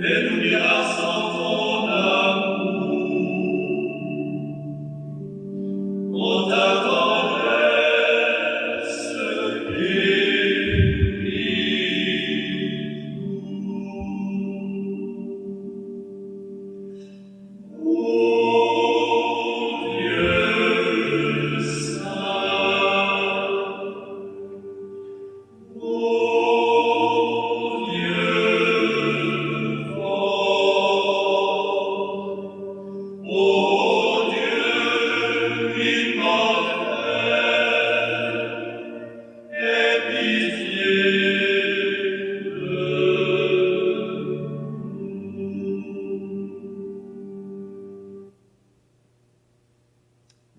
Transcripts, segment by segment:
et nous grâce en ton amour. Ô ta tendresse guéris-nous. Ô Dieu saint, ô Dieu fort, ô Dieu immortel, aie pitié de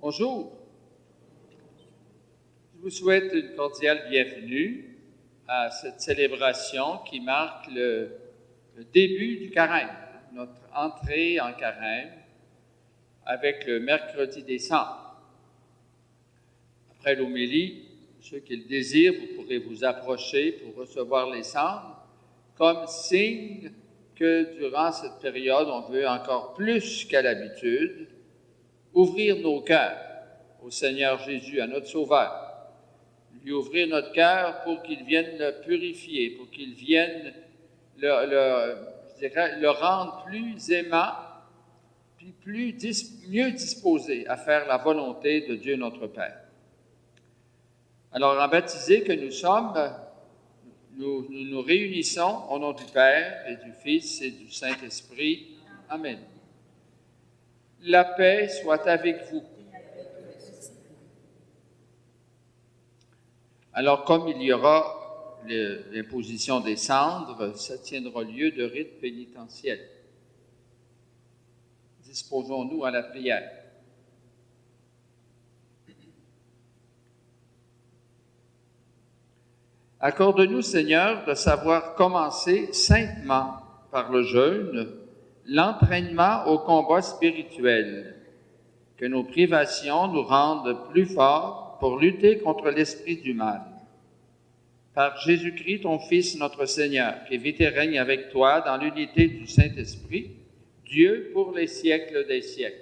Bonjour. Je vous souhaite une cordiale bienvenue à cette célébration qui marque le début du carême, notre entrée en carême avec le mercredi des cendres. Après l'homélie, ceux qui le désirent, vous pourrez vous approcher pour recevoir les cendres comme signe que durant cette période, on veut encore plus qu'à l'habitude ouvrir nos cœurs au Seigneur Jésus, à notre Sauveur. Lui ouvrir notre cœur pour qu'il vienne le purifier, pour qu'il vienne le rendre plus aimant, puis mieux disposé à faire la volonté de Dieu notre Père. Alors, en baptisé que nous sommes, nous nous réunissons au nom du Père et du Fils et du Saint-Esprit. Amen. La paix soit avec vous. Alors, comme il y aura l'imposition des cendres, ça tiendra lieu de rite pénitentiel. Disposons-nous à la prière. Accorde-nous, Seigneur, de savoir commencer saintement par le jeûne l'entraînement au combat spirituel, que nos privations nous rendent plus forts pour lutter contre l'esprit du mal. Par Jésus-Christ, ton Fils, notre Seigneur, qui vit et règne avec toi dans l'unité du Saint-Esprit, Dieu pour les siècles des siècles.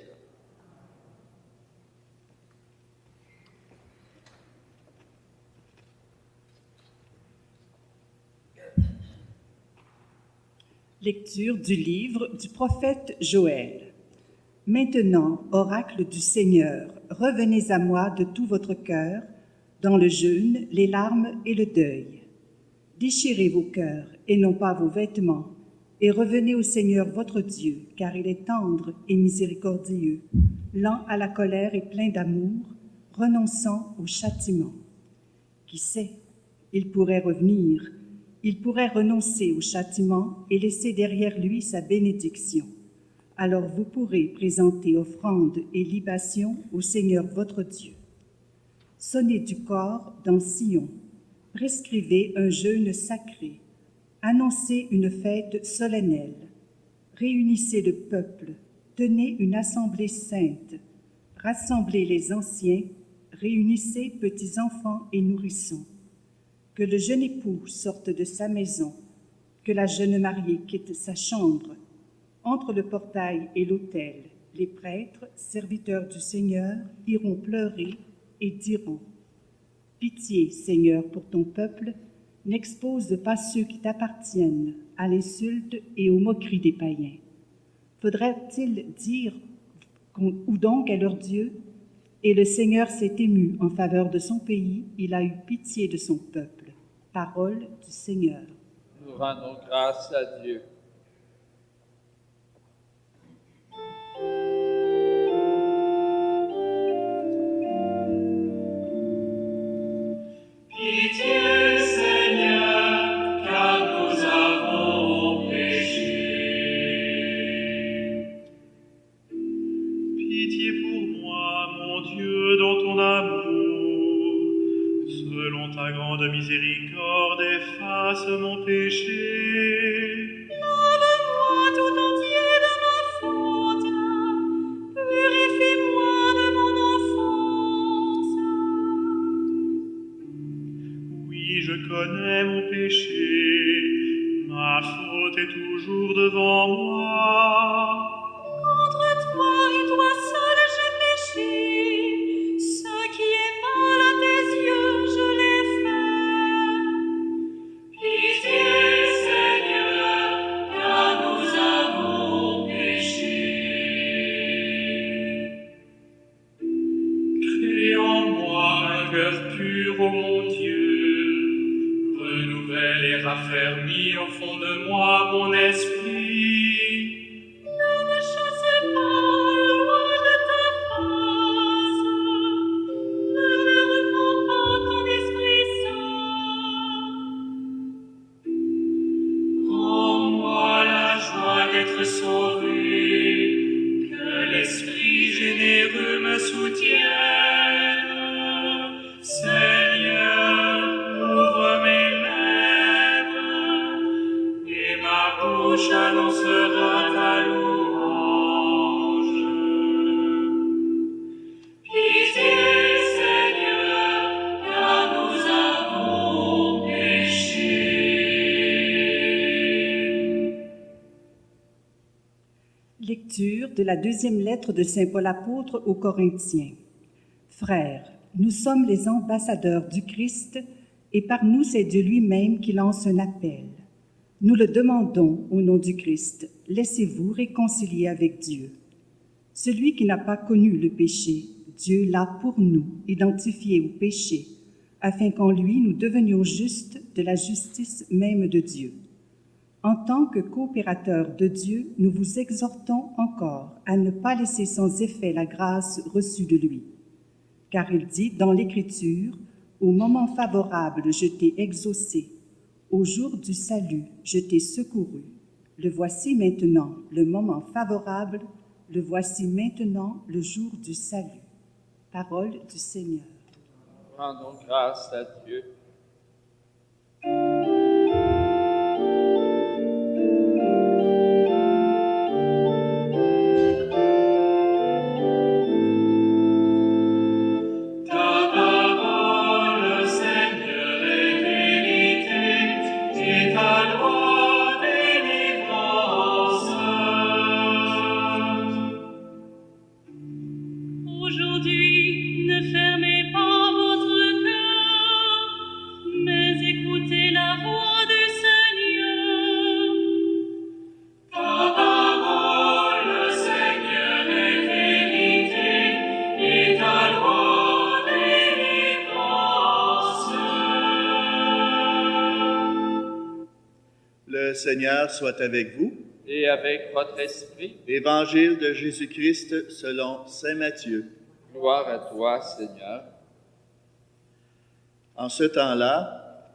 Lecture du livre du prophète Joël. Maintenant, oracle du Seigneur, revenez à moi de tout votre cœur, dans le jeûne, les larmes et le deuil. Déchirez vos cœurs et non pas vos vêtements, et revenez au Seigneur votre Dieu, car il est tendre et miséricordieux, lent à la colère et plein d'amour, renonçant au châtiment. Qui sait, il pourrait revenir, il pourrait renoncer au châtiment et laisser derrière lui sa bénédiction. Alors vous pourrez présenter offrandes et libations au Seigneur votre Dieu. Sonnez du cor dans Sion, prescrivez un jeûne sacré, annoncez une fête solennelle, réunissez le peuple, tenez une assemblée sainte, rassemblez les anciens, réunissez petits enfants et nourrissons. Que le jeune époux sorte de sa maison, que la jeune mariée quitte sa chambre. Entre le portail et l'autel, les prêtres, serviteurs du Seigneur, iront pleurer et diront : Pitié, Seigneur, pour ton peuple, n'expose pas ceux qui t'appartiennent à l'insulte et aux moqueries des païens. Faudrait-il dire où donc est leur Dieu ? Et le Seigneur s'est ému en faveur de son pays, il a eu pitié de son peuple. Parole du Seigneur. Nous rendons grâce à Dieu. Pitié, Seigneur, car nous avons péché. Pitié pour moi, mon Dieu, dans ton amour. Selon ta grande miséricorde, efface mon péché. Lave-moi tout entier de ma faute, purifie-moi de mon offense. Oui, je connais mon péché, ma faute est toujours toujours devant moi. Contre toi et toi seul j'ai péché. Ce qui est mal à tes yeux, je l'ai fait. Pitié, Seigneur, car nous avons péché. Crée en moi un cœur pur, ô mon Dieu. Renouvelle et raffermis au fond de moi mon esprit. Ne me chasse pas loin de ta face. Ne me reprends pas ton Esprit Saint. Rends-moi la joie d'être sauvé, que l'Esprit généreux me soutienne. Seigneur, ouvre mes lèvres, et ma bouche annoncera ta louange. Pitié, Seigneur, car nous avons péché. Lecture de la deuxième lettre de Saint Paul apôtre aux Corinthiens. Frères, nous sommes les ambassadeurs du Christ, et par nous c'est Dieu lui-même qui lance un appel. Nous le demandons au nom du Christ, laissez-vous réconcilier avec Dieu. Celui qui n'a pas connu le péché, Dieu l'a pour nous identifié au péché, afin qu'en lui nous devenions justes de la justice même de Dieu. En tant que coopérateurs de Dieu, nous vous exhortons encore à ne pas laisser sans effet la grâce reçue de lui. Car il dit dans l'Écriture, « Au moment favorable, je t'ai exaucé. Au jour du salut, je t'ai secouru. Le voici maintenant, le moment favorable. Le voici maintenant, le jour du salut. » Parole du Seigneur. Rendons grâce à Dieu. Ta parole, Seigneur, est vérité, et ta loi délivrance. Aujourd'hui, ne fermez pas votre cœur, mais écoutez la voix du Seigneur. Ta parole, Seigneur, est vérité, et ta loi délivrance. Le Seigneur soit avec vous. Et avec votre esprit, Évangile de Jésus-Christ selon saint Matthieu. gloire à toi, Seigneur. En ce temps-là,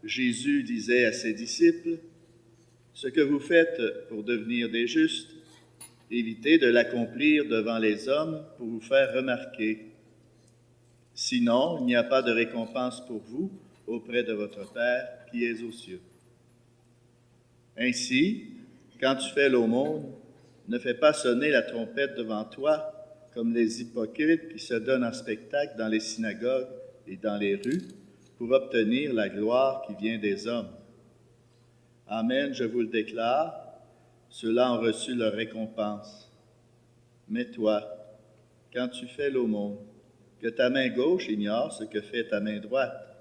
Jésus disait à ses disciples, « Ce que vous faites pour devenir des justes, évitez de l'accomplir devant les hommes pour vous faire remarquer. Sinon, il n'y a pas de récompense pour vous auprès de votre Père qui est aux cieux. Ainsi, quand tu fais l'aumône, ne fais pas sonner la trompette devant toi, comme les hypocrites qui se donnent en spectacle dans les synagogues et dans les rues pour obtenir la gloire qui vient des hommes. Amen, je vous le déclare, ceux-là ont reçu leur récompense. Mais toi, quand tu fais l'aumône, que ta main gauche ignore ce que fait ta main droite,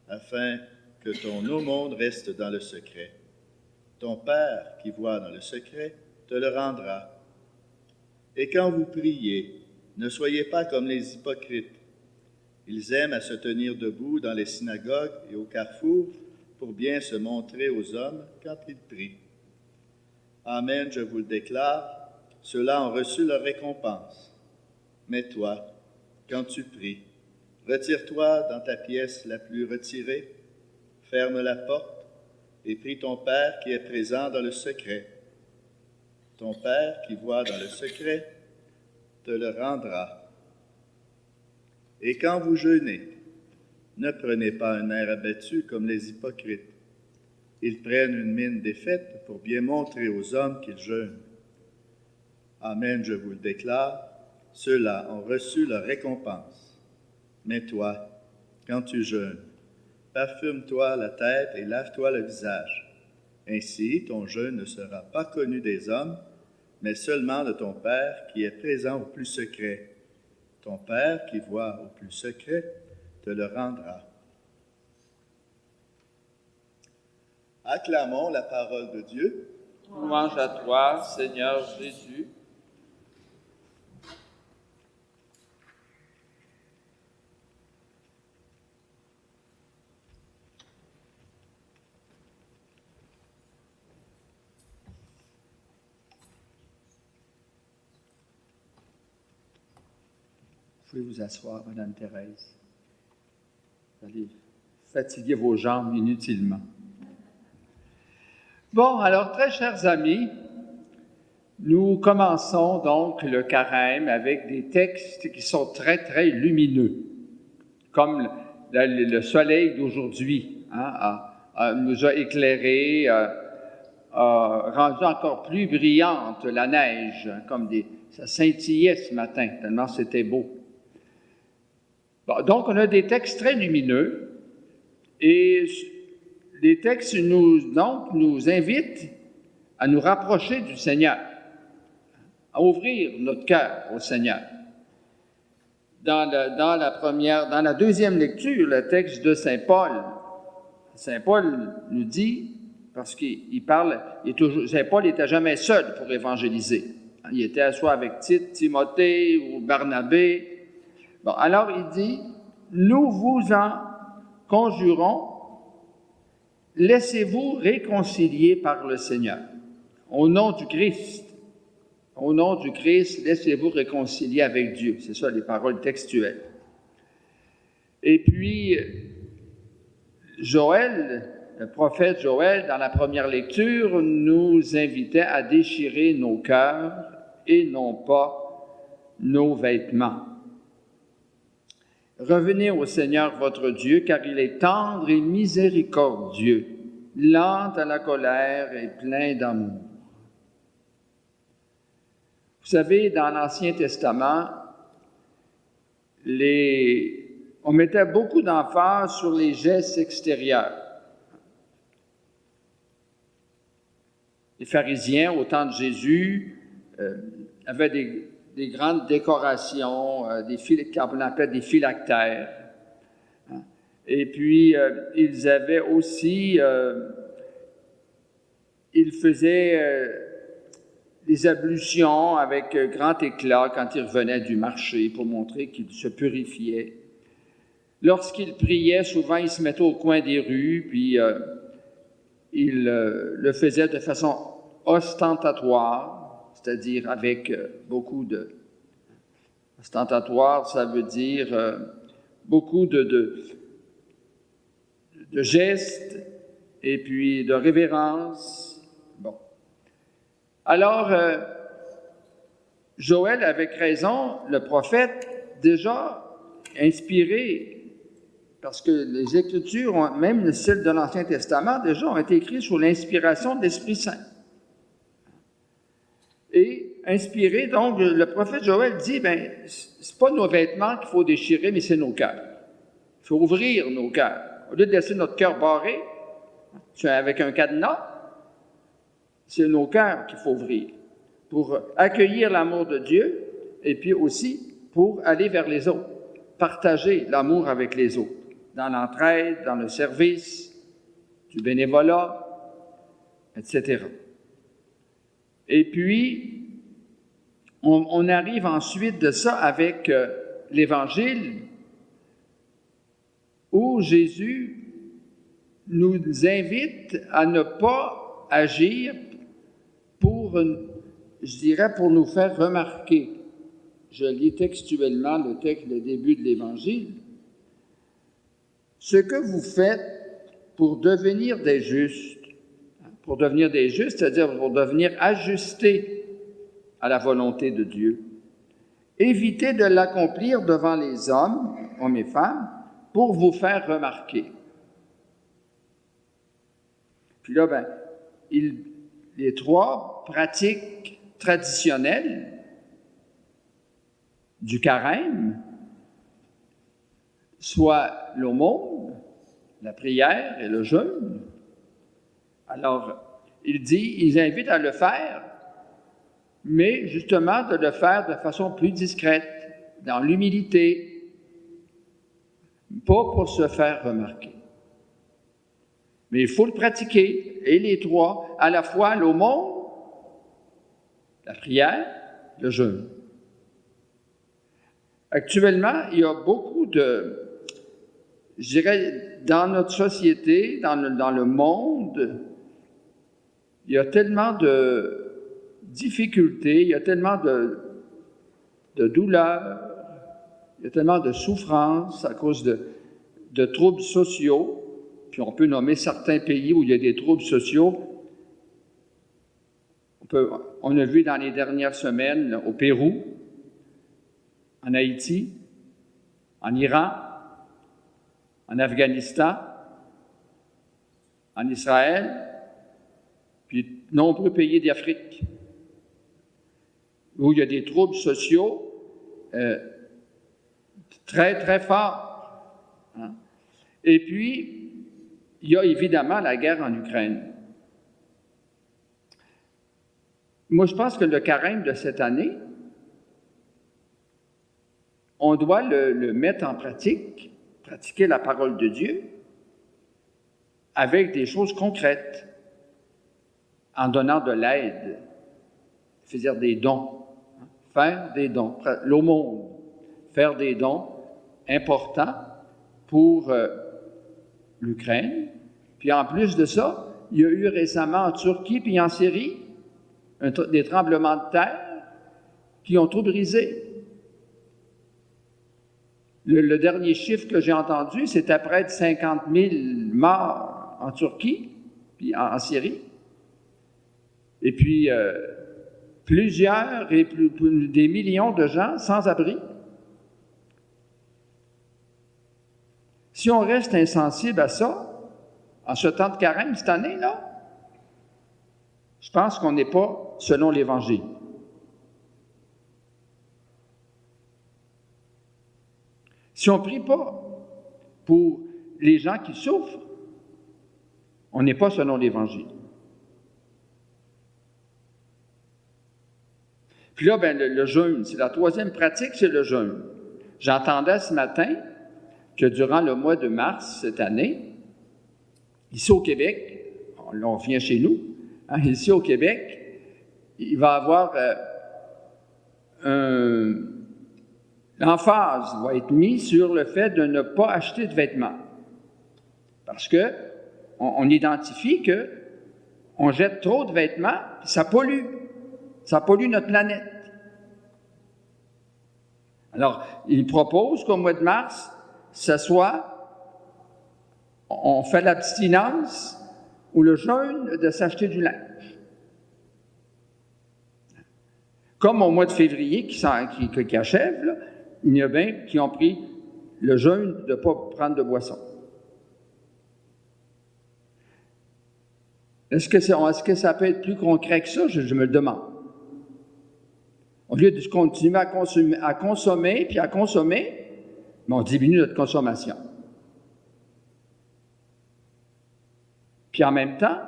afin que ton aumône reste dans le secret. Ton Père qui voit dans le secret te le rendra. Et quand vous priez, ne soyez pas comme les hypocrites. Ils aiment à se tenir debout dans les synagogues et au carrefour pour bien se montrer aux hommes quand ils prient. Amen, je vous le déclare, ceux-là ont reçu leur récompense. Mais toi, quand tu pries, retire-toi dans ta pièce la plus retirée, ferme la porte et prie ton Père qui est présent dans le secret. Ton Père qui voit dans le secret te le rendra. Et quand vous jeûnez, ne prenez pas un air abattu comme les hypocrites. Ils prennent une mine défaite pour bien montrer aux hommes qu'ils jeûnent. Amen, je vous le déclare, ceux-là ont reçu leur récompense. Mais toi, quand tu jeûnes, parfume-toi la tête et lave-toi le visage, Ainsi, ton jeûne ne sera pas connu des hommes, mais seulement de ton Père qui est présent au plus secret. Ton Père qui voit au plus secret te le rendra. Acclamons la parole de Dieu. Louange à toi, Seigneur Jésus. Vous pouvez vous asseoir, Madame Thérèse. Vous allez fatiguer vos jambes inutilement. Bon, alors, très chers amis, nous commençons donc le carême avec des textes qui sont très, très lumineux, comme le soleil d'aujourd'hui nous a éclairés, a rendu encore plus brillante la neige, ça scintillait ce matin, tellement c'était beau. Bon, donc, on a des textes très lumineux et les textes nous invitent à nous rapprocher du Seigneur, à ouvrir notre cœur au Seigneur. Dans la deuxième lecture, le texte de Saint Paul nous dit, parce Saint Paul n'était jamais seul pour évangéliser. Il était soit avec Tite, Timothée ou Barnabé. Bon, alors il dit, nous vous en conjurons, laissez-vous réconcilier par le Seigneur. Au nom du Christ, laissez-vous réconcilier avec Dieu. C'est ça les paroles textuelles. Et puis, le prophète Joël, dans la première lecture, nous invitait à déchirer nos cœurs et non pas nos vêtements. Revenez au Seigneur votre Dieu, car il est tendre et miséricordieux, lent à la colère et plein d'amour. Vous savez, dans l'Ancien Testament, on mettait beaucoup d'emphase sur les gestes extérieurs. Les pharisiens, au temps de Jésus, avaient des grandes décorations, qu'on appelle des phylactères. Et puis, ils avaient aussi, ils faisaient des ablutions avec grand éclat quand ils revenaient du marché pour montrer qu'ils se purifiaient. Lorsqu'ils priaient, souvent, ils se mettaient au coin des rues, puis ils le faisaient de façon ostentatoire, c'est-à-dire avec beaucoup de... Ostentatoire, ça veut dire beaucoup de gestes et puis de révérence. Bon. Alors, Joël, avec raison, le prophète, déjà inspiré, parce que les Écritures, même celles de l'Ancien Testament, déjà ont été écrites sous l'inspiration de l'Esprit Saint. Et inspiré, donc, le prophète Joël dit, c'est pas nos vêtements qu'il faut déchirer, mais c'est nos cœurs. Il faut ouvrir nos cœurs. Au lieu de laisser notre cœur barré, avec un cadenas, c'est nos cœurs qu'il faut ouvrir pour accueillir l'amour de Dieu et puis aussi pour aller vers les autres, partager l'amour avec les autres, dans l'entraide, dans le service, du bénévolat, etc. Et puis, on arrive ensuite de ça avec l'Évangile où Jésus nous invite à ne pas agir pour nous faire remarquer. Je lis textuellement le début de l'Évangile. Ce que vous faites pour devenir des justes, c'est-à-dire pour devenir ajustés à la volonté de Dieu. Évitez de l'accomplir devant les hommes et femmes, pour vous faire remarquer. Puis là, les trois pratiques traditionnelles du carême, soit l'aumône, la prière et le jeûne. Alors, il invite à le faire, mais justement de le faire de façon plus discrète, dans l'humilité, pas pour se faire remarquer. Mais il faut le pratiquer, et les trois, à la fois l'aumône, la prière, le jeûne. Actuellement, il y a beaucoup je dirais, dans notre société, dans le monde, il y a tellement de difficultés, il y a tellement de douleurs, il y a tellement de souffrances à cause de troubles sociaux, puis on peut nommer certains pays où il y a des troubles sociaux. On a vu dans les dernières semaines au Pérou, en Haïti, en Iran, en Afghanistan, en Israël, puis de nombreux pays d'Afrique, où il y a des troubles sociaux très, très forts. Hein? Et puis, il y a évidemment la guerre en Ukraine. Moi, je pense que le carême de cette année, on doit le mettre en pratique, pratiquer la parole de Dieu avec des choses concrètes, en donnant de l'aide, faire des dons, faire des dons, l'aumône, faire des dons importants pour l'Ukraine. Puis en plus de ça, il y a eu récemment en Turquie puis en Syrie des tremblements de terre qui ont tout brisé. Le dernier chiffre que j'ai entendu, c'était près de 50 000 morts en Turquie, puis en Syrie. Et puis, plusieurs et des millions de gens sans abri. Si on reste insensible à ça, en ce temps de carême cette année-là, je pense qu'on n'est pas selon l'Évangile. Si on ne prie pas pour les gens qui souffrent, on n'est pas selon l'Évangile. Puis là, le jeûne, c'est la troisième pratique, c'est le jeûne. J'entendais ce matin que durant le mois de mars cette année, ici au Québec, on vient chez nous, hein, ici au Québec, il va y avoir l'emphase va être mise sur le fait de ne pas acheter de vêtements. Parce que on identifie que on jette trop de vêtements, puis ça pollue. Ça pollue notre planète. Alors, il propose qu'au mois de mars, on fait l'abstinence ou le jeûne de s'acheter du linge. Comme au mois de février qui achève, là, il y a bien qui ont pris le jeûne de ne pas prendre de boisson. Est-ce que ça peut être plus concret que ça? Je me le demande. Au lieu de continuer à consommer, mais on diminue notre consommation. Puis en même temps,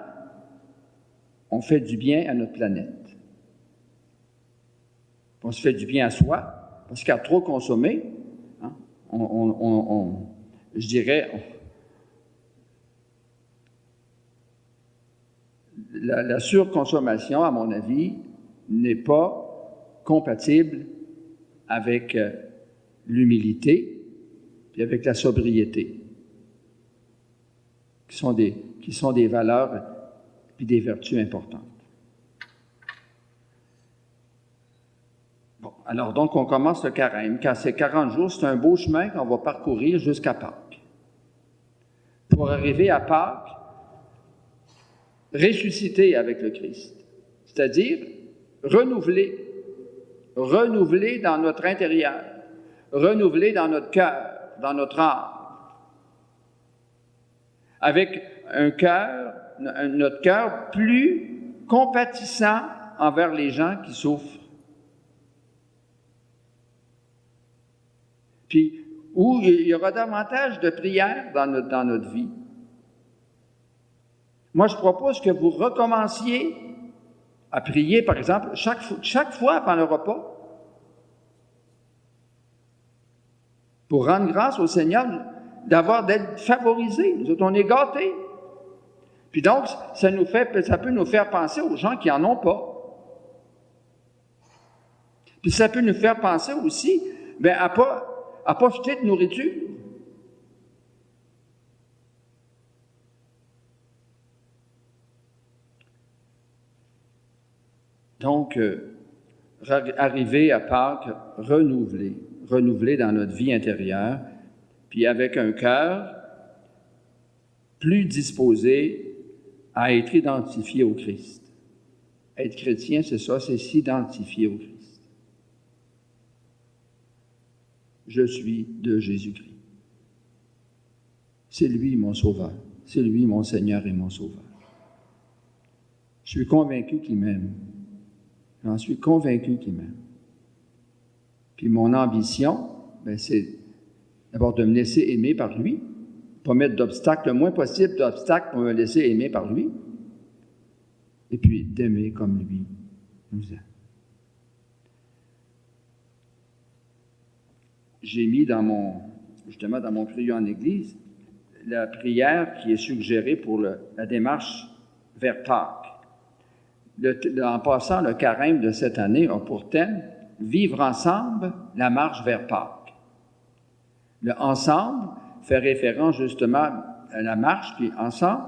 on fait du bien à notre planète. On se fait du bien à soi, parce qu'à trop consommer, hein, je dirais, la surconsommation, à mon avis, n'est pas compatible avec l'humilité et avec la sobriété, qui sont des valeurs et des vertus importantes. Bon, alors donc on commence le carême. Quand c'est 40 jours, c'est un beau chemin qu'on va parcourir jusqu'à Pâques. Pour arriver à Pâques, ressusciter avec le Christ, c'est-à-dire renouveler dans notre intérieur, renouveler dans notre cœur, dans notre âme, avec notre cœur plus compatissant envers les gens qui souffrent. Puis, où il y aura davantage de prières dans notre vie, Moi, je propose que vous recommenciez à prier, par exemple, chaque fois avant le repas, pour rendre grâce au Seigneur d'être favorisés. Nous autres, on est gâtés. Puis donc, ça peut nous faire penser aux gens qui n'en ont pas. Puis ça peut nous faire penser aussi à pas jeter de nourriture. Donc, arriver à Pâques renouvelé dans notre vie intérieure, puis avec un cœur plus disposé à être identifié au Christ. Être chrétien, c'est ça, c'est s'identifier au Christ. Je suis de Jésus-Christ. C'est lui mon sauveur. C'est lui mon Seigneur et mon sauveur. Je suis convaincu qu'il m'aime. J'en suis convaincu qu'il m'aime. Puis mon ambition, c'est d'abord de me laisser aimer par lui, pas mettre d'obstacles, le moins possible d'obstacles pour me laisser aimer par lui, et puis d'aimer comme lui nous aime. J'ai mis dans mon prière en Église, la prière qui est suggérée pour la démarche vers Pâques. En passant, le carême de cette année a pour thème « Vivre ensemble la marche vers Pâques ». Le « ensemble » fait référence justement à la marche, puis « ensemble »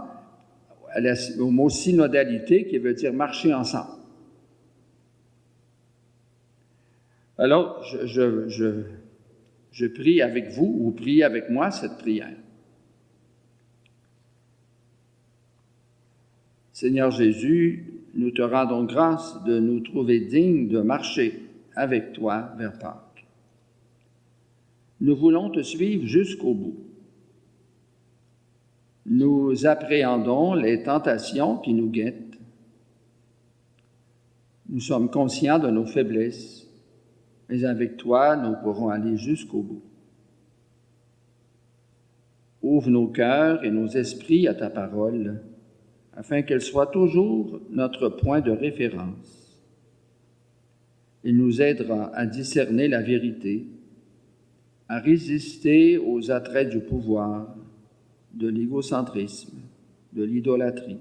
au mot « synodalité » qui veut dire « marcher ensemble ». Alors, je prie avec vous, ou priez avec moi cette prière. Seigneur Jésus, nous te rendons grâce de nous trouver dignes de marcher avec toi vers Pâques. Nous voulons te suivre jusqu'au bout. Nous appréhendons les tentations qui nous guettent. Nous sommes conscients de nos faiblesses, mais avec toi, nous pourrons aller jusqu'au bout. Ouvre nos cœurs et nos esprits à ta parole, afin qu'elle soit toujours notre point de référence. Il nous aidera à discerner la vérité, à résister aux attraits du pouvoir, de l'égocentrisme, de l'idolâtrie,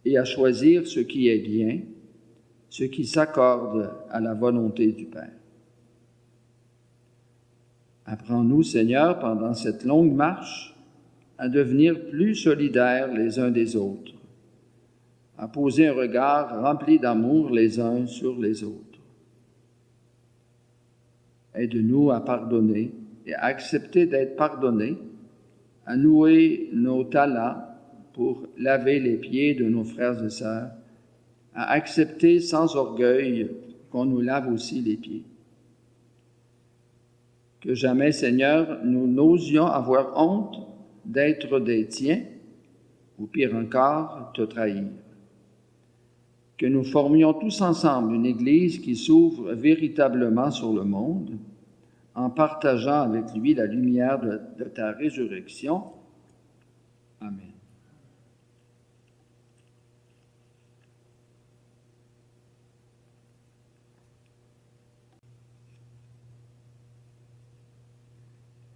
et à choisir ce qui est bien, ce qui s'accorde à la volonté du Père. Apprends-nous, Seigneur, pendant cette longue marche, à devenir plus solidaires les uns des autres, à poser un regard rempli d'amour les uns sur les autres. Aide-nous à pardonner et à accepter d'être pardonnés, à nouer nos talents pour laver les pieds de nos frères et sœurs, à accepter sans orgueil qu'on nous lave aussi les pieds. Que jamais, Seigneur, nous n'osions avoir honte d'être des tiens, ou pire encore, te trahir. Que nous formions tous ensemble une Église qui s'ouvre véritablement sur le monde, en partageant avec lui la lumière de ta résurrection. Amen.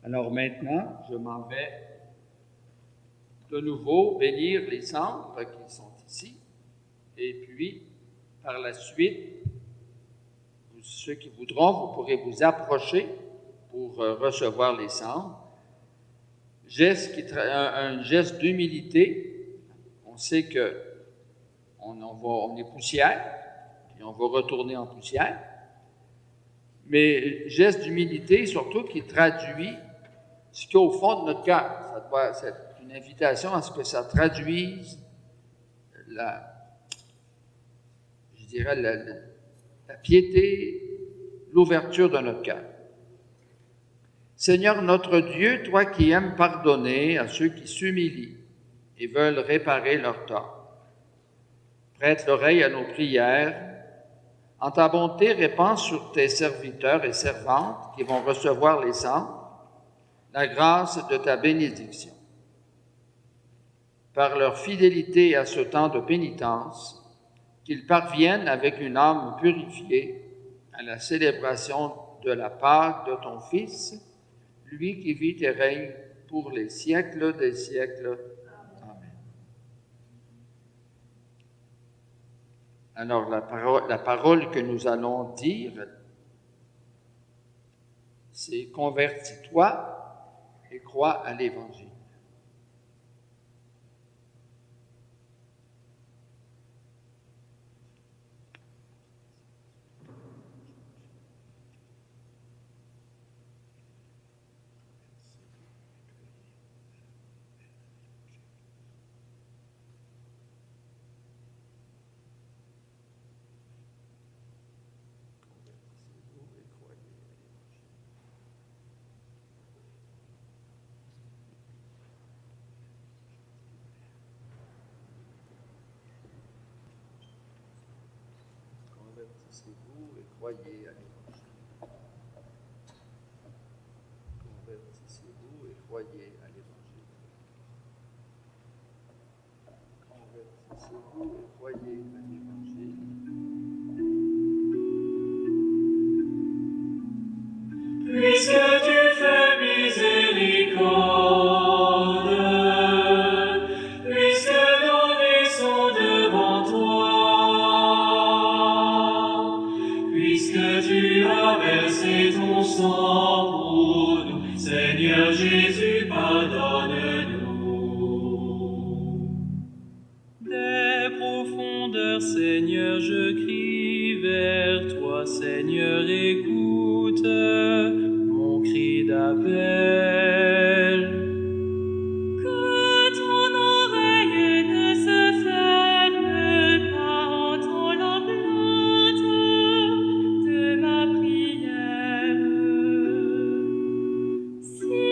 Alors maintenant, je m'en vais de nouveau bénir les cendres qui sont ici, et puis, par la suite, ceux qui voudront, vous pourrez vous approcher pour recevoir les cendres. Un geste d'humilité. On sait que on est poussière, et on va retourner en poussière, mais geste d'humilité surtout qui traduit ce qu'il y a au fond de notre cœur. C'est une invitation à ce que ça traduise la piété, l'ouverture de notre cœur. Seigneur notre Dieu, toi qui aimes pardonner à ceux qui s'humilient et veulent réparer leurs torts, prête l'oreille à nos prières. En ta bonté, répands sur tes serviteurs et servantes qui vont recevoir les cendres la grâce de ta bénédiction. par leur fidélité à ce temps de pénitence, qu'ils parviennent avec une âme purifiée à la célébration de la Pâque de ton Fils, lui qui vit et règne pour les siècles des siècles. Amen. Alors la parole que nous allons dire, c'est « Convertis-toi et crois à l'Évangile ». Convertissez-vous et croyez à l'Évangile. Convertissez-vous et croyez à l'Évangile. Convertissez-vous et croyez à l'Évangile. Puisque tu fais miséricorde, puisque nos vies sont devant toi, puisque tu as versé ton sang pour nous, Seigneur Jésus, pardonne-nous. Des profondeurs, Seigneur, je crie vers toi, Seigneur, écoute mon cri d'appel. Que ton oreille ne se ferme pas, entends la plainte de ma prière. Si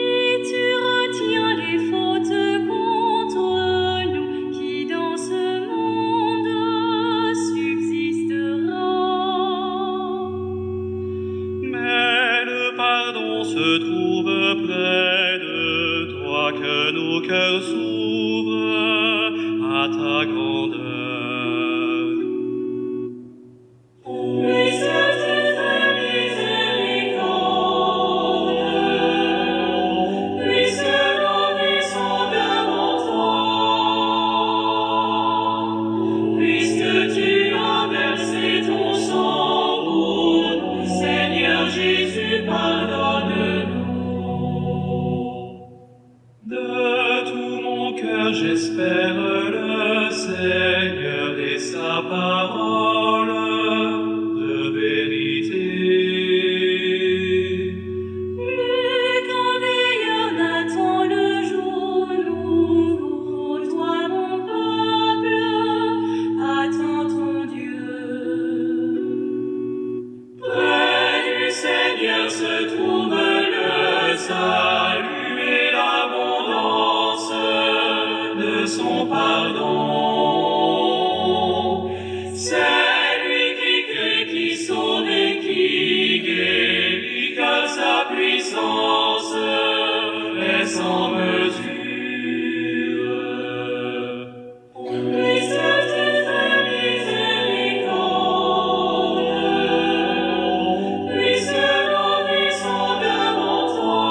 tu retiens les fautes contre nous, qui dans ce monde subsistera? Mais le pardon se trouve près de toi, que nos cœurs s'ouvrent à ta grandeur. Puisque tu fais miséricorde, puisque nos vies sont devant toi, puisque tu as versé ton sang pour nous, Seigneur Jésus, pardonne-nous. De tout mon cœur j'espère le Seigneur et sa parole de vérité. Plus qu'un veilleur n'attend le jour nouveau, toi mon peuple, attends ton Dieu. Près du Seigneur se trouve le salut et l'abondance de son pardon. C'est lui qui crée, qui sauve et qui guérit, car sa puissance est sans mesure. Puisque tu fais miséricorde, puisque nos vies sont devant toi,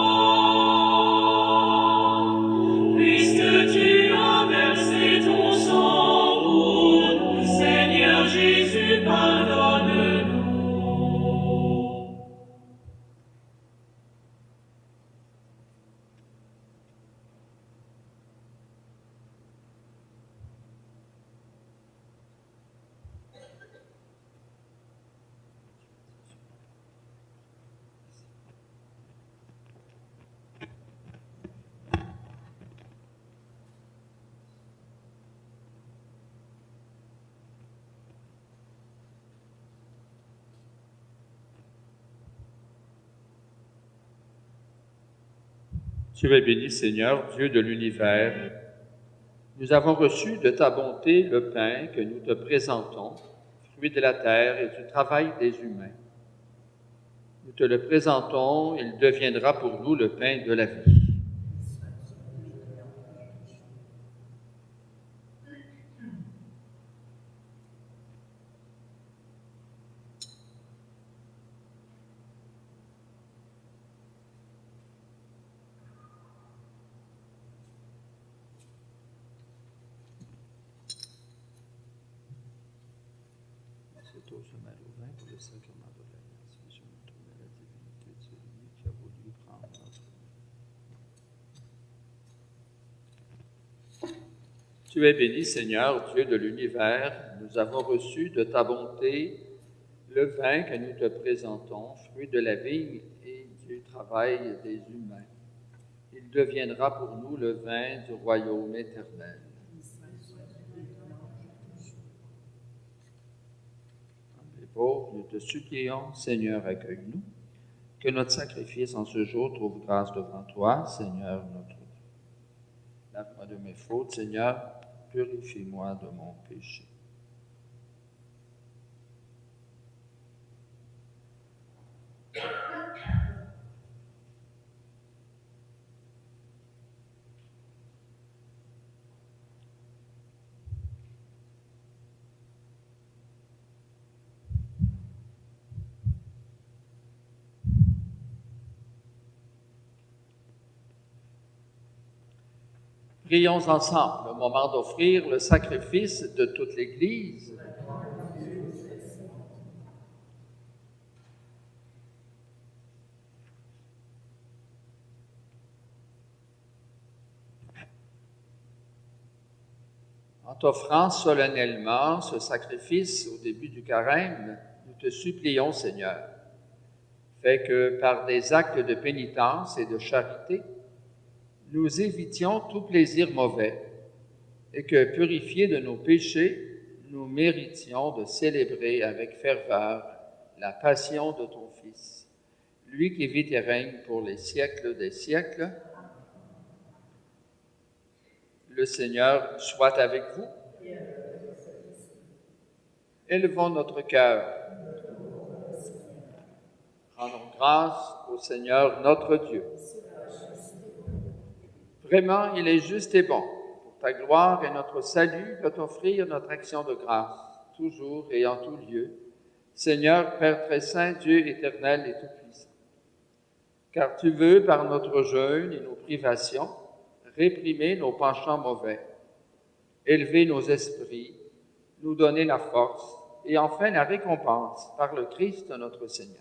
puisque tu as versé ton sang pour nous, Seigneur Jésus, pardonne-nous. Tu es béni, Seigneur, Dieu de l'univers. Nous avons reçu de ta bonté le pain que nous te présentons, fruit de la terre et du travail des humains. Nous te le présentons, il deviendra pour nous le pain de la vie. chose se mêle au vin pour le sacrement de l'alliance. Je me tourne à la divinité de celui qui a voulu prendre notre vie. Tu es béni, Seigneur, Dieu de l'univers. Nous avons reçu de ta bonté le vin que nous te présentons, fruit de la vigne et du travail des humains. Il deviendra pour nous le vin du royaume éternel. Les pauvres, nous te supplions, Seigneur, accueille-nous, que notre sacrifice en ce jour trouve grâce devant toi, Seigneur notre Dieu. Lave-moi de mes fautes, Seigneur, purifie-moi de mon péché. Prions ensemble, au moment d'offrir le sacrifice de toute l'Église. En t'offrant solennellement ce sacrifice au début du carême, nous te supplions, Seigneur, fais que par des actes de pénitence et de charité, nous évitions tout plaisir mauvais et que, purifiés de nos péchés, nous méritions de célébrer avec ferveur la passion de ton Fils, lui qui vit et règne pour les siècles des siècles. Le Seigneur soit avec vous. Élevons notre cœur. Rendons grâce au Seigneur notre Dieu. Vraiment, il est juste et bon, pour ta gloire et notre salut, de t'offrir notre action de grâce, toujours et en tout lieu. Seigneur, Père très saint, Dieu éternel et tout-puissant. Car tu veux, par notre jeûne et nos privations, réprimer nos penchants mauvais, élever nos esprits, nous donner la force et enfin la récompense par le Christ notre Seigneur.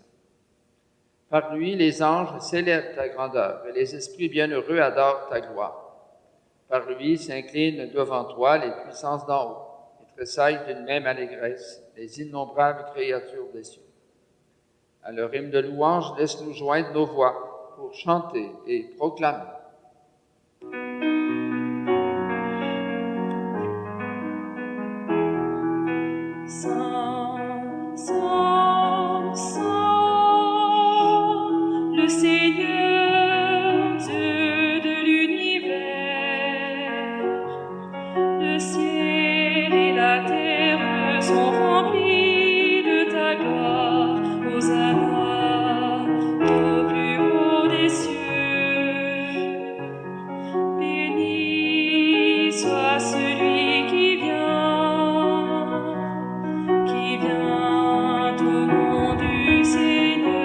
Par lui, les anges célèbrent ta grandeur et les esprits bienheureux adorent ta gloire. Par lui s'inclinent devant toi les puissances d'en haut et tressaillent d'une même allégresse les innombrables créatures des cieux. À leur hymne de louange, laisse-nous joindre nos voix pour chanter et proclamer. Saint, Saint, Saint, le Seigneur, Dieu de l'univers. Le ciel et la terre sont remplis de ta gloire. Hosanna au plus haut des cieux. Béni soit celui qui vient au nom du Seigneur.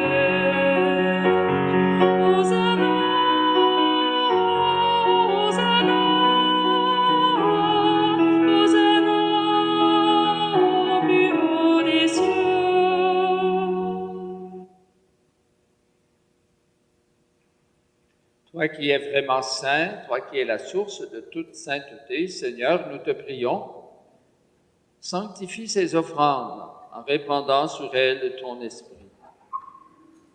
Hosanna, Hosanna, Hosanna au plus haut des cieux. Toi qui es vraiment saint, toi qui es la source de toute sainteté, Seigneur, nous te prions, sanctifie ces offrandes en répandant sur elles ton esprit,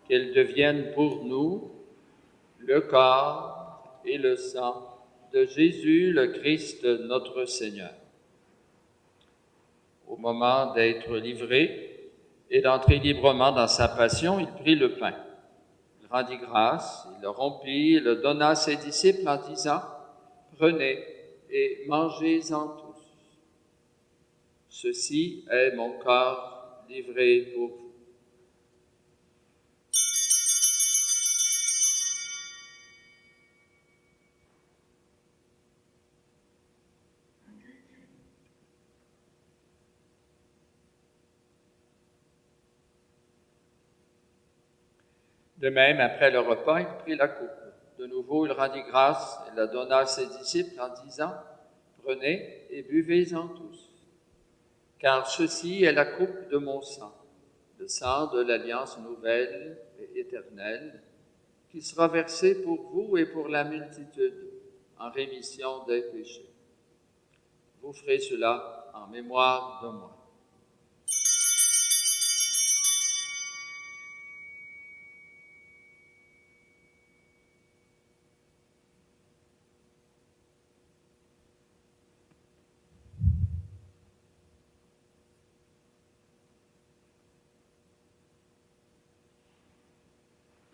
qu'elles deviennent pour nous le corps et le sang de Jésus le Christ notre Seigneur. Au moment d'être livré et d'entrer librement dans sa passion, il prit le pain. Il rendit grâce, il le rompit, il le donna à ses disciples en disant « Prenez et mangez-en tous. Ceci est mon corps livré pour vous. » De même, après le repas, il prit la coupe. De nouveau, il rendit grâce et la donna à ses disciples en disant « Prenez et buvez-en tous, car ceci est la coupe de mon sang, le sang de l'alliance nouvelle et éternelle, qui sera versé pour vous et pour la multitude en rémission des péchés. Vous ferez cela en mémoire de moi.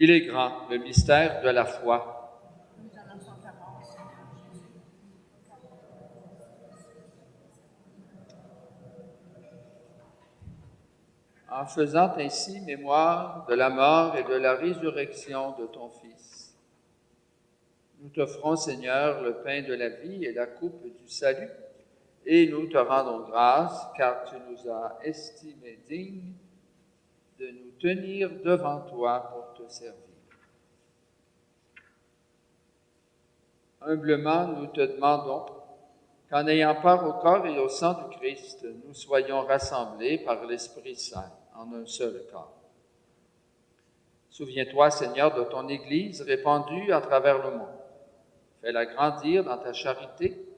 Il est grand, le mystère de la foi. En faisant ainsi mémoire de la mort et de la résurrection de ton Fils, nous t'offrons, Seigneur, le pain de la vie et la coupe du salut, et nous te rendons grâce, car tu nous as estimés dignes de nous tenir devant toi pour te servir. Humblement, nous te demandons qu'en ayant part au corps et au sang du Christ, nous soyons rassemblés par l'Esprit Saint en un seul corps. Souviens-toi, Seigneur, de ton Église répandue à travers le monde. Fais-la grandir dans ta charité,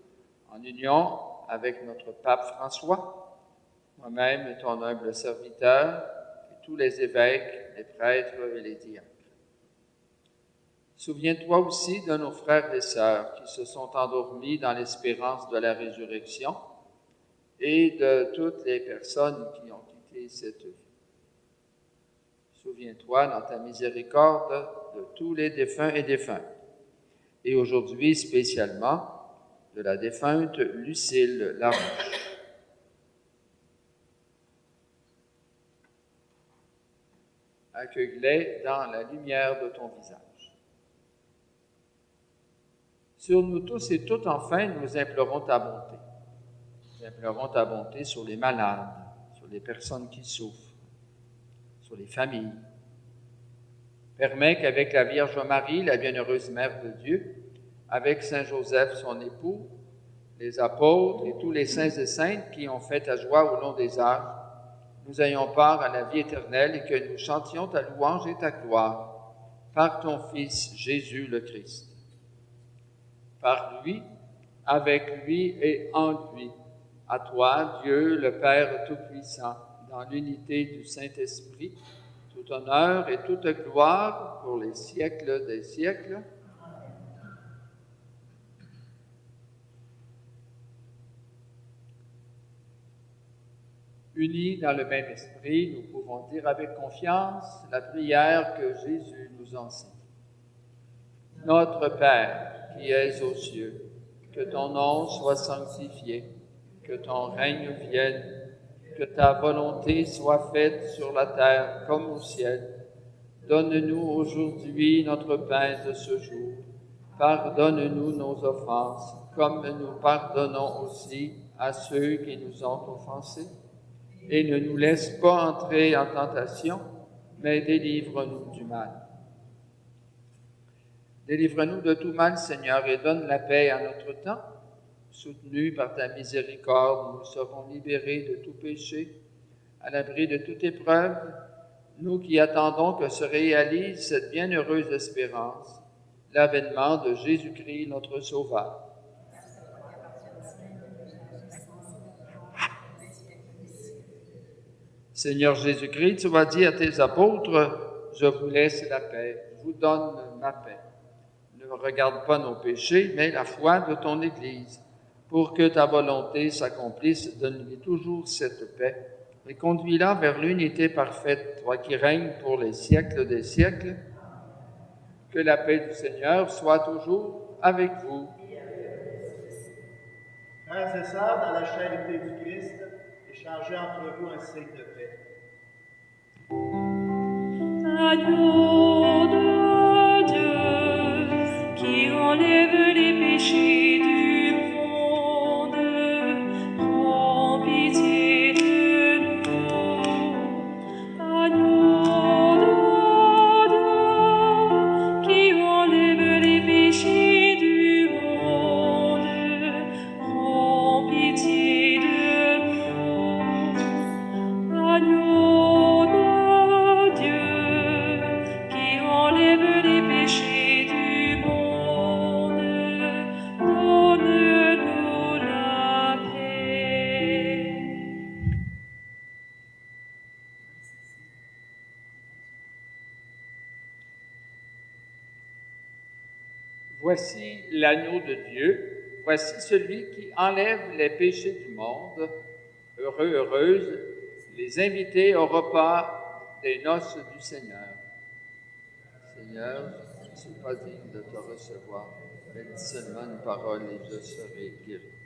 en union avec notre pape François, moi-même et ton humble serviteur, et tous les évêques, les prêtres et les diacres. Souviens-toi aussi de nos frères et sœurs qui se sont endormis dans l'espérance de la résurrection et de toutes les personnes qui ont quitté cette vie. Souviens-toi dans ta miséricorde de tous les défunts et défuntes, et aujourd'hui spécialement de la défunte Lucille Larouche. Accueille-les dans la lumière de ton visage. Sur nous tous et toutes, enfin, nous implorons ta bonté. Nous implorons ta bonté sur les malades, sur les personnes qui souffrent, sur les familles. Permets qu'avec la Vierge Marie, la bienheureuse Mère de Dieu, avec Saint Joseph, son époux, les apôtres et tous les saints et saintes qui ont fait ta joie au long des âges, nous ayons part à la vie éternelle et que nous chantions ta louange et ta gloire par ton Fils Jésus le Christ. Par lui, avec lui et en lui, à toi, Dieu, le Père Tout-Puissant, dans l'unité du Saint-Esprit, tout honneur et toute gloire pour les siècles des siècles. Unis dans le même esprit, nous pouvons dire avec confiance la prière que Jésus nous enseigne. Notre Père, qui es aux cieux, que ton nom soit sanctifié, que ton règne vienne, que ta volonté soit faite sur la terre comme au ciel. Donne-nous aujourd'hui notre pain de ce jour. Pardonne-nous nos offenses, comme nous pardonnons aussi à ceux qui nous ont offensés. Et ne nous laisse pas entrer en tentation, mais délivre-nous du mal. Délivre-nous de tout mal, Seigneur, et donne la paix à notre temps. Soutenus par ta miséricorde, nous serons libérés de tout péché, à l'abri de toute épreuve, nous qui attendons que se réalise cette bienheureuse espérance, l'avènement de Jésus-Christ, notre Sauveur. Seigneur Jésus-Christ, tu as dit à tes apôtres, « Je vous laisse la paix, je vous donne ma paix. » Ne regarde pas nos péchés, mais la foi de ton Église. Pour que ta volonté s'accomplisse, donne-lui toujours cette paix et conduis-la vers l'unité parfaite, toi qui règnes pour les siècles des siècles. Que la paix du Seigneur soit toujours avec vous. Frères et sœurs, dans la charité du Christ, échangez entre vous un signe de paix. Agneau de Dieu, qui enlève les péchés du monde, prends pitié de nous. Agneau de Dieu, qui enlève les péchés du monde, prends pitié de nous. Agneau de Voici l'agneau de Dieu, voici celui qui enlève les péchés du monde. Heureux, heureuses, les invités au repas des noces du Seigneur. Seigneur, je ne suis pas digne de te recevoir, mais dis seulement une parole et je serai guéri.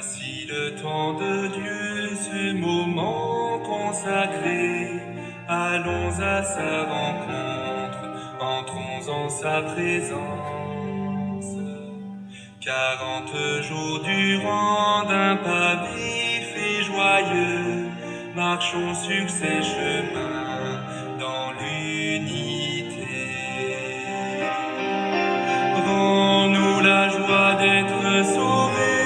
Voici le temps de Dieu, ce moment consacré. Allons à sa rencontre, entrons en sa présence. 40 jours durant d'un pas vif et joyeux, marchons sur ces chemins dans l'unité. Rends-nous la joie d'être sauvés.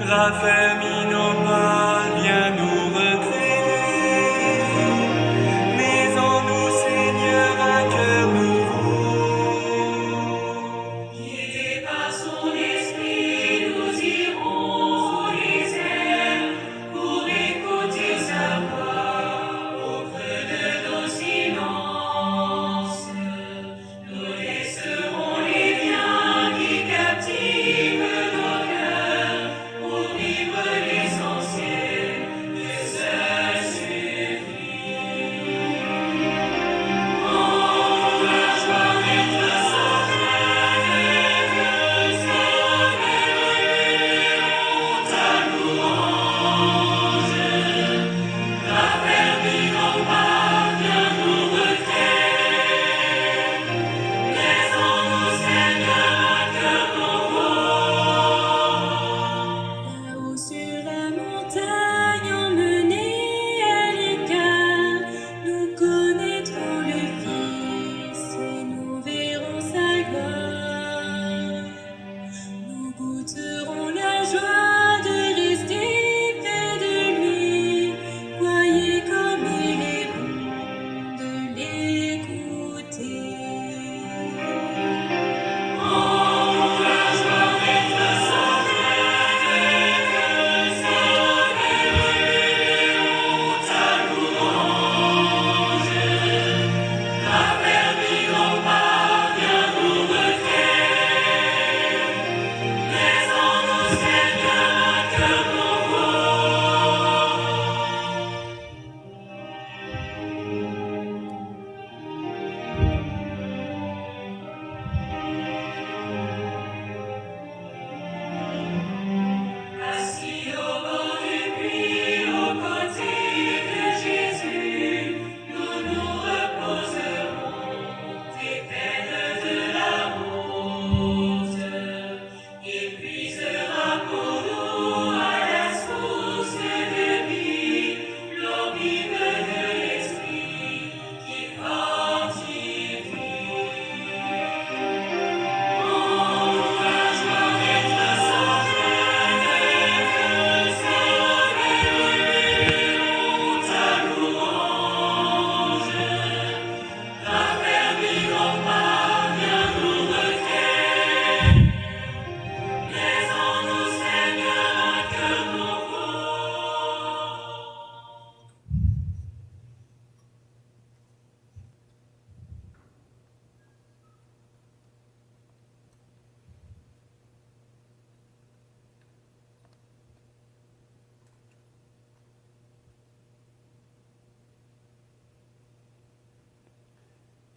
Raffermis nos pas, viens nous recréer, mets en nous, Seigneur, un cœur nouveau. Guidés par son esprit, nous irons les airs pour écouter sa voix au creux de nos cimetières.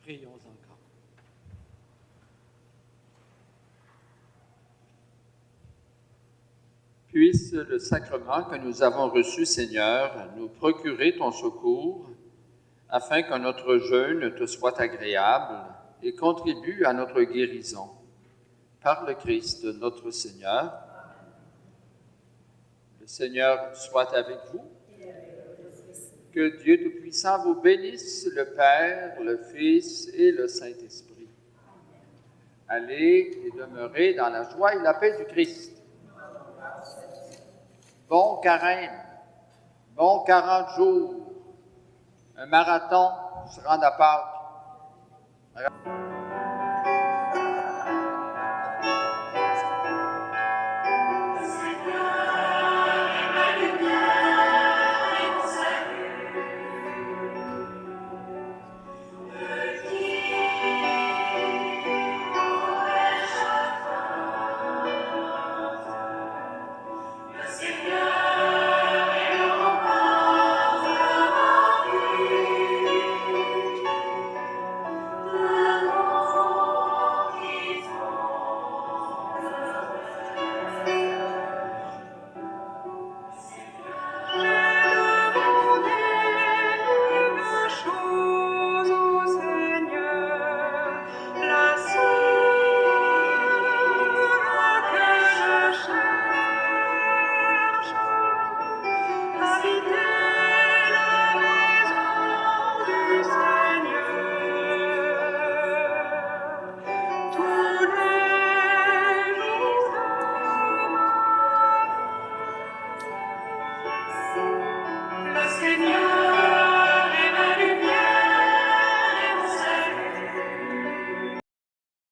Prions encore. Puisse le sacrement que nous avons reçu, Seigneur, nous procurer ton secours, afin que notre jeûne te soit agréable et contribue à notre guérison. Par le Christ, notre Seigneur. Le Seigneur soit avec vous. Que Dieu Tout-Puissant vous bénisse, le Père, le Fils et le Saint-Esprit. Allez et demeurez dans la joie et la paix du Christ. Bon carême, bon 40 jours, un marathon se rend à Pâques.